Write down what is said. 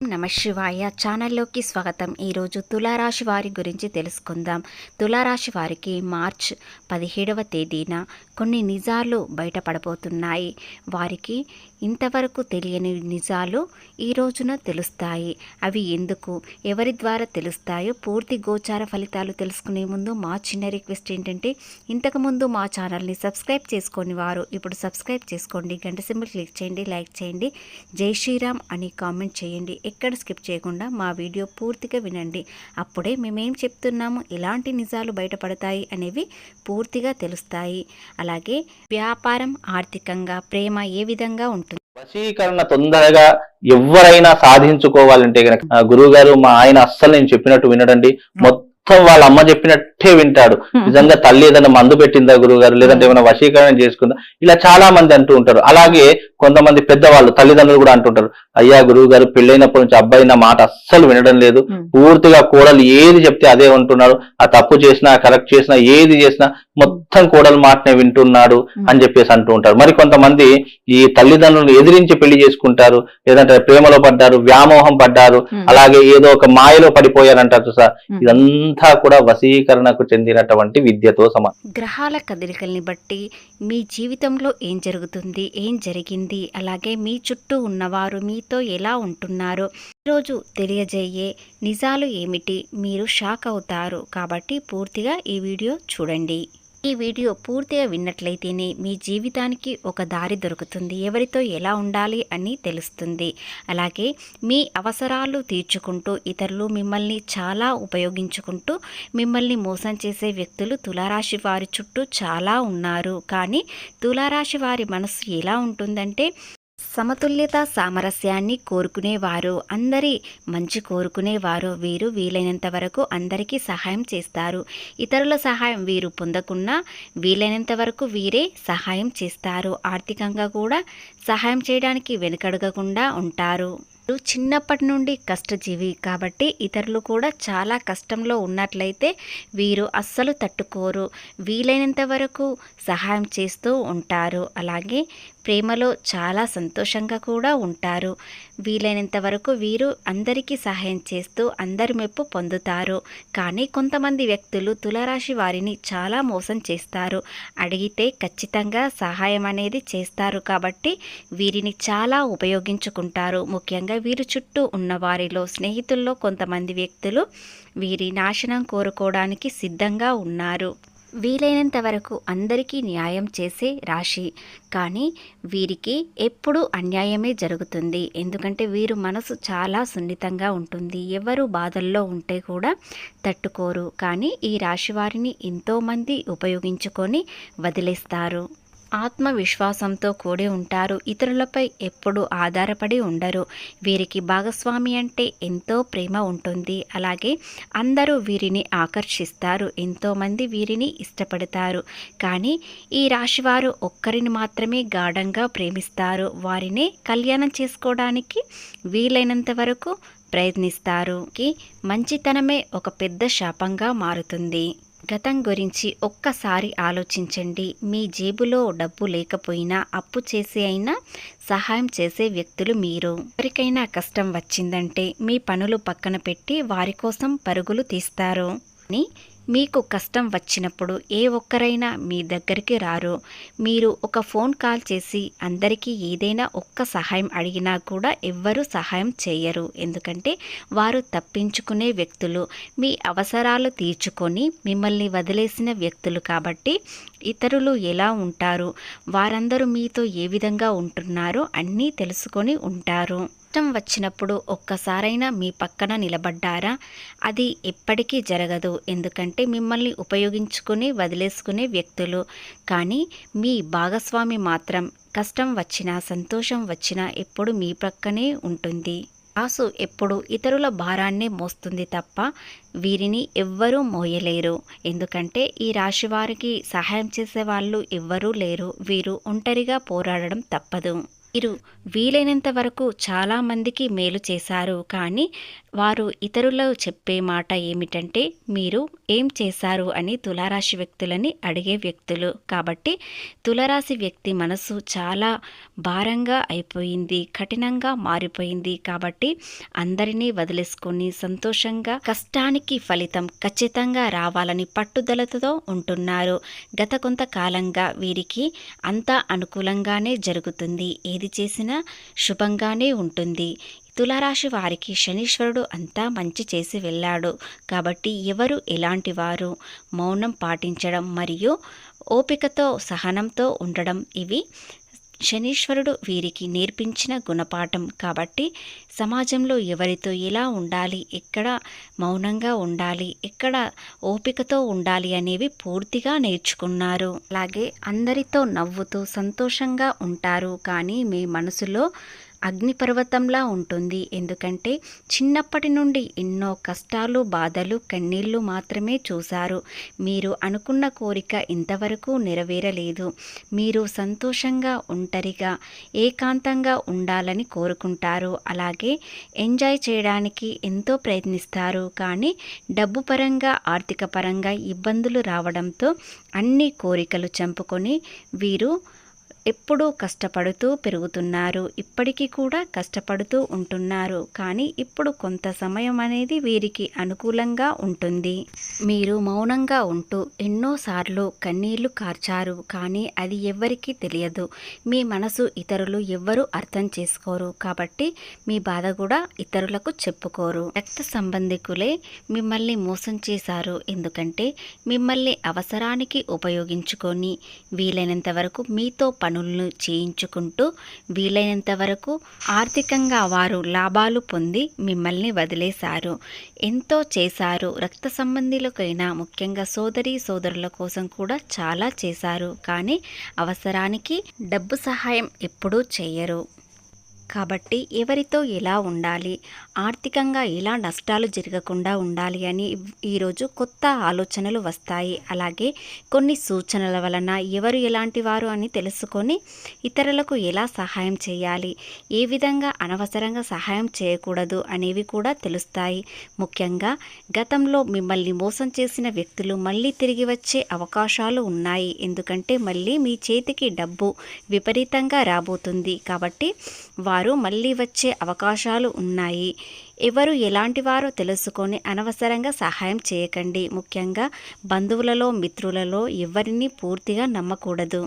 నమశివాయ ఛానల్లోకి స్వాగతం. ఈరోజు తులారాశి వారి గురించి తెలుసుకుందాం. తులారాశి వారికి మార్చ్ 17వ తేదీన కొన్ని నిజాలు బయటపడబోతున్నాయి. వారికి ఇంతవరకు తెలియని నిజాలు ఈ రోజున తెలుస్తాయి. అవి ఎందుకు, ఎవరి ద్వారా తెలుస్తాయో పూర్తి గోచార ఫలితాలు తెలుసుకునే ముందు మా చిన్న రిక్వెస్ట్ ఏంటంటే, ఇంతకుముందు మా ఛానల్ని సబ్స్క్రైబ్ చేసుకొని వారు ఇప్పుడు సబ్స్క్రైబ్ చేసుకోండి, గంట సింబల్ క్లిక్ చేయండి, లైక్ చేయండి, జై శ్రీరామ్ అని కామెంట్ చేయండి. ఎక్కడ స్కిప్ చేయకుండా మా వీడియో పూర్తిగా వినండి. అప్పుడే మేమేం చెప్తున్నాము, ఎలాంటి నిజాలు బయటపడతాయి అనేవి పూర్తిగా తెలుస్తాయి. అలాగే వ్యాపారం, ఆర్థికంగా, ప్రేమ ఏ విధంగా ఉంటుంది. వశీకరణ తొందరగా ఎవరైనా సాధించుకోవాలంటే గనక గురువు గారు మా ఆయన అస్సలు నేను చెప్పినట్టు వినడండి, మొత్తం వాళ్ళ అమ్మ చెప్పినట్టే వింటాడు. నిజంగా తల్లి ఏదైనా మందు పెట్టిందా గురువు గారు, లేదంటే ఏమైనా వశీకరణ చేసుకుందా, ఇలా చాలా మంది అంటూ ఉంటారు. అలాగే కొంతమంది పెద్దవాళ్ళు తల్లిదండ్రులు కూడా అంటుంటారు, అయ్యా గురువు గారు పెళ్ళైనప్పటి నుంచి అబ్బాయి నా మాట అస్సలు వినడం లేదు, పూర్తిగా కోడలు ఏది చెప్తే అదే ఉంటున్నాడు, ఆ తప్పు చేసినా కరెక్ట్ చేసినా ఏది చేసినా మొత్తం కోడలు మాటనే వింటున్నాడు అని చెప్పేసి అంటూ ఉంటారు. మరి కొంతమంది ఈ తల్లిదండ్రులను ఎదిరించి పెళ్లి చేసుకుంటారు, లేదంటే ప్రేమలో పడ్డారు, వ్యామోహం పడ్డారు, అలాగే ఏదో ఒక మాయలో పడిపోయారంటారు సార్. ఇదంతా కూడా వశీకరణకు చెందినటువంటి విద్యతో సమానం. గ్రహాల కదలికల్ని బట్టి మీ జీవితంలో ఏం జరుగుతుంది, ఏం జరిగింది, అలాగే మీ చుట్టూ ఉన్నవారు మీతో ఎలా ఉంటున్నారో ఈరోజు తెలియజేయే నిజాలు ఏమిటి, మీరు షాక్ అవుతారు. కాబట్టి పూర్తిగా ఈ వీడియో చూడండి. ఈ వీడియో పూర్తిగా విన్నట్లయితేనే మీ జీవితానికి ఒక దారి దొరుకుతుంది, ఎవరితో ఎలా ఉండాలి అని తెలుస్తుంది. అలాగే మీ అవసరాలు తీర్చుకుంటూ ఇతరులు మిమ్మల్ని చాలా ఉపయోగించుకుంటూ మిమ్మల్ని మోసం చేసే వ్యక్తులు తులారాశి వారి చుట్టూ చాలా ఉన్నారు. కానీ తులారాశి వారి మనసు ఎలా ఉంటుందంటే, సమతుల్యత, సామరస్యాన్ని కోరుకునేవారు, అందరి మంచి కోరుకునేవారు. వీరు వీలైనంత వరకు అందరికీ సహాయం చేస్తారు. ఇతరుల సహాయం వీరు పొందకున్నా వీలైనంత వరకు వీరే సహాయం చేస్తారు. ఆర్థికంగా కూడా సహాయం చేయడానికి వెనుకడగకుండా ఉంటారు. చిన్నప్పటి నుండి కష్టజీవి కాబట్టి ఇతరులు కూడా చాలా కష్టంలో ఉన్నట్లయితే వీరు అస్సలు తట్టుకోరు, వీలైనంత వరకు సహాయం చేస్తూ ఉంటారు. అలాగే ప్రేమలో చాలా సంతోషంగా కూడా ఉంటారు. వీలైనంత వరకు వీరు అందరికీ సహాయం చేస్తూ అందరి మెప్పు పొందుతారు. కానీ కొంతమంది వ్యక్తులు తులారాశి వారిని చాలా మోసం చేస్తారు. అడిగితే ఖచ్చితంగా సహాయం అనేది చేస్తారు కాబట్టి వీరిని చాలా ఉపయోగించుకుంటారు. ముఖ్యంగా వీరి చుట్టూ ఉన్న వారిలో, స్నేహితుల్లో కొంతమంది వ్యక్తులు వీరి నాశనం కోరుకోవడానికి సిద్ధంగా ఉన్నారు. వీలైనంత వరకు అందరికీ న్యాయం చేసే రాశి, కానీ వీరికి ఎప్పుడూ అన్యాయమే జరుగుతుంది. ఎందుకంటే వీరు మనసు చాలా సున్నితంగా ఉంటుంది. ఎవరు బాధల్లో ఉంటే కూడా తట్టుకోరు. కానీ ఈ రాశి వారిని ఎంతోమంది ఉపయోగించుకొని వదిలేస్తారు. ఆత్మవిశ్వాసంతో కూడి ఉంటారు. ఇతరులపై ఎప్పుడు ఆధారపడి ఉండరు. వీరికి భాగస్వామి అంటే ఎంతో ప్రేమ ఉంటుంది. అలాగే అందరూ వీరిని ఆకర్షిస్తారు. ఎంతోమంది వీరిని ఇష్టపడతారు. కానీ ఈ రాశివారు ఒక్కరిని మాత్రమే గాఢంగా ప్రేమిస్తారు. వారిని కళ్యాణం చేసుకోవడానికి వీలైనంత వరకు ప్రయత్నిస్తారు. మంచితనమే ఒక పెద్ద శాపంగా మారుతుంది. గతం గురించి ఒక్కసారి ఆలోచించండి. మీ జేబులో డబ్బు లేకపోయినా అప్పు చేసి అయినా సహాయం చేసే వ్యక్తులు మీరు. ఎవరికైనా కష్టం వచ్చిందంటే మీ పనులు పక్కన పెట్టి వారి కోసం పరుగులు తీస్తారు. అని మీకు కష్టం వచ్చినప్పుడు ఏ ఒక్కరైనా మీ దగ్గరికి రారు. మీరు ఒక ఫోన్ కాల్ చేసి అందరికీ ఏదైనా ఒక్క సహాయం అడిగినా కూడా ఎవ్వరూ సహాయం చేయరు. ఎందుకంటే వారు తప్పించుకునే వ్యక్తులు, మీ అవసరాలు తీర్చుకొని మిమ్మల్ని వదిలేసిన వ్యక్తులు. కాబట్టి ఇతరులు ఎలా ఉంటారు, వారందరూ మీతో ఏ విధంగా ఉంటున్నారో అన్నీ తెలుసుకొని ఉంటారు. కష్టం వచ్చినప్పుడు ఒక్కసారైనా మీ పక్కన నిలబడ్డారా? అది ఎప్పటికీ జరగదు. ఎందుకంటే మిమ్మల్ని ఉపయోగించుకుని వదిలేసుకునే వ్యక్తులు. కానీ మీ భాగస్వామి మాత్రం కష్టం వచ్చినా సంతోషం వచ్చినా ఎప్పుడు మీ పక్కనే ఉంటుంది. రాసు ఎప్పుడు ఇతరుల భారాన్నే మోస్తుంది తప్ప వీరిని ఎవ్వరూ మోయలేరు. ఎందుకంటే ఈ రాశి వారికి సహాయం చేసే వాళ్ళు ఎవ్వరూ లేరు. వీరు ఒంటరిగా పోరాడడం తప్పదు. మీరు వీలైనంత వరకు చాలామందికి మేలు చేశారు, కానీ వారు ఇతరులు చెప్పే మాట ఏమిటంటే మీరు ఏం చేశారు అని తులారాశి వ్యక్తులని అడిగే వ్యక్తులు. కాబట్టి తులారాశి వ్యక్తి మనసు చాలా భారంగా అయిపోయింది, కఠినంగా మారిపోయింది. కాబట్టి అందరినీ వదిలేసుకొని సంతోషంగా కష్టానికి ఫలితం ఖచ్చితంగా రావాలని పట్టుదలతో ఉంటున్నారు. గత కొంతకాలంగా వీరికి అంతా అనుకూలంగానే జరుగుతుంది, ఏది చేసినా శుభంగానే ఉంటుంది. తులారాశి వారికి శనీశ్వరుడు అంతా మంచి చేసి వెళ్ళాడు. కాబట్టి ఎవరు ఎలాంటి వారు మౌనం పాటించడం మరియు ఓపికతో సహనంతో ఉండడం ఇవి శనీశ్వరుడు వీరికి నేర్పించిన గుణపాఠం. కాబట్టి సమాజంలో ఎవరితో ఎలా ఉండాలి, ఎక్కడ మౌనంగా ఉండాలి, ఎక్కడ ఓపికతో ఉండాలి అనేవి పూర్తిగా నేర్చుకున్నారు. అలాగే అందరితో నవ్వుతూ సంతోషంగా ఉంటారు, కానీ మీ మనసులో అగ్నిపర్వతంలా ఉంటుంది. ఎందుకంటే చిన్నప్పటి నుండి ఎన్నో కష్టాలు, బాధలు, కన్నీళ్లు మాత్రమే చూశారు. మీరు అనుకున్న కోరిక ఇంతవరకు నెరవేరలేదు. మీరు సంతోషంగా, ఒంటరిగా, ఏకాంతంగా ఉండాలని కోరుకుంటారు. అలాగే ఎంజాయ్ చేయడానికి ఎంతో ప్రయత్నిస్తారు, కానీ డబ్బు పరంగా, ఆర్థిక పరంగా ఇబ్బందులు రావడంతో అన్ని కోరికలు చంపుకొని వీరు ఎప్పుడూ కష్టపడుతూ పెరుగుతున్నారు. ఇప్పటికీ కూడా కష్టపడుతూ ఉంటున్నారు, కానీ ఇప్పుడు కొంత సమయం అనేది వీరికి అనుకూలంగా ఉంటుంది. మీరు మౌనంగా ఉంటూ ఎన్నోసార్లు కన్నీళ్లు కార్చారు, కానీ అది ఎవ్వరికీ తెలియదు. మీ మనసు ఇతరులు ఎవ్వరూ అర్థం చేసుకోరు, కాబట్టి మీ బాధ కూడా ఇతరులకు చెప్పుకోరు. రక్త సంబంధికులే మిమ్మల్ని మోసం చేశారు. ఎందుకంటే మిమ్మల్ని అవసరానికి ఉపయోగించుకొని వీలైనంత వరకు మీతో పనులను చేయించుకుంటూ వీలైనంత వరకు ఆర్థికంగా వారు లాభాలు పొంది మిమ్మల్ని వదిలేశారు. ఎంతో చేశారు. రక్త సంబంధీలకైనా ముఖ్యంగా సోదరుల కోసం కూడా చాలా చేశారు, కానీ అవసరానికి డబ్బు సహాయం ఎప్పుడూ చేయరు. కాబట్టి ఎవరితో ఎలా ఉండాలి, ఆర్థికంగా ఎలా నష్టాలు జరగకుండా ఉండాలి అని ఈరోజు కొత్త ఆలోచనలు వస్తాయి. అలాగే కొన్ని సూచనల వలన ఎవరు ఎలాంటి వారు అని తెలుసుకొని ఇతరులకు ఎలా సహాయం చేయాలి, ఏ విధంగా అనవసరంగా సహాయం చేయకూడదు అనేవి కూడా తెలుస్తాయి. ముఖ్యంగా గతంలో మిమ్మల్ని మోసం చేసిన వ్యక్తులు మళ్ళీ తిరిగి వచ్చే అవకాశాలు ఉన్నాయి. ఎందుకంటే మళ్ళీ మీ చేతికి డబ్బు విపరీతంగా రాబోతుంది. కాబట్టి వారు మళ్ళీ వచ్చే అవకాశాలు ఉన్నాయి. ఎవరు ఎలాంటి వారో తెలుసుకొని అనవసరంగా సహాయం చేయకండి. ముఖ్యంగా బంధువులలో, మిత్రులలో ఎవరిని పూర్తిగా నమ్మకూడదు.